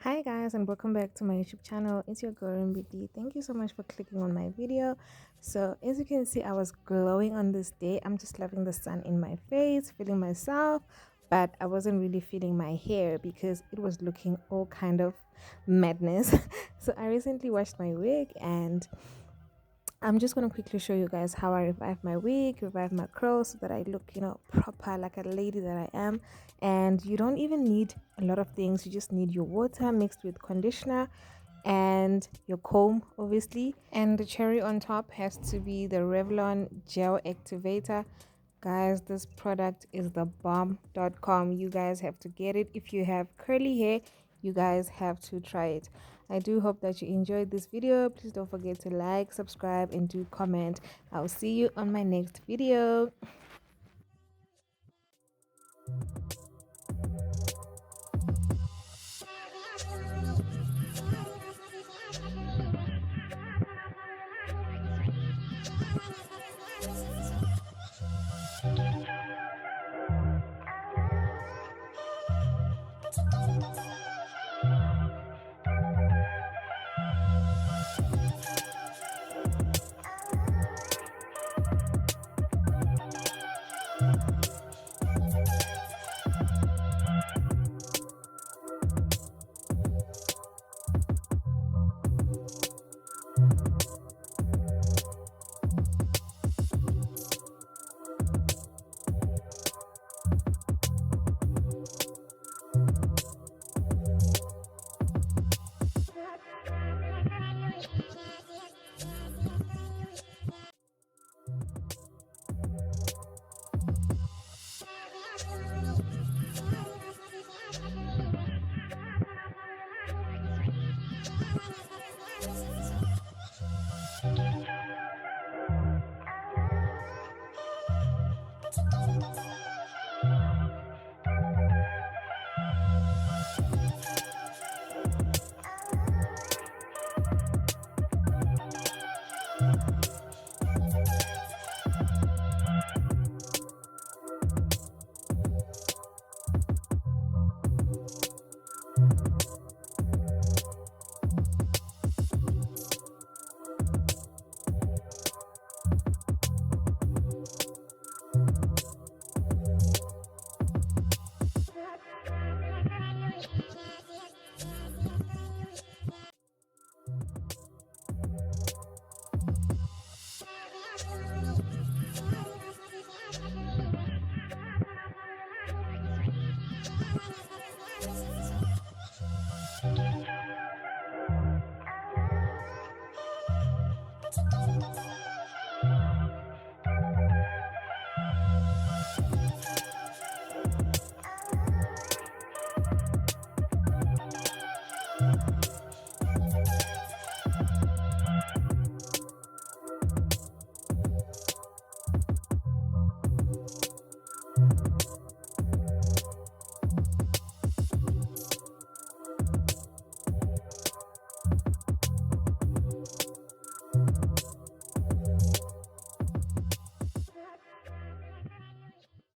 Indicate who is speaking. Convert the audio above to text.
Speaker 1: Hi guys, and welcome back to my YouTube channel. It's your girl MBD. Thank you so much for clicking on my video. So as you can see, I was glowing on this day. I'm just loving the sun in my face, feeling myself, but I wasn't really feeling my hair because it was looking all kind of madness. So I recently washed my wig, and I'm just going to quickly show you guys how I revive my wig, revive my curls so that I look, proper like a lady that I am. And you don't even need a lot of things. You just need your water mixed with conditioner and your comb, obviously. And the cherry on top has to be the Revlon Gel Activator. Guys, this product is the bomb.com. You guys have to get it. If you have curly hair, you guys have to try it. I do hope that you enjoyed this video. Please don't forget to like, subscribe, and do comment. I'll see you on my next video.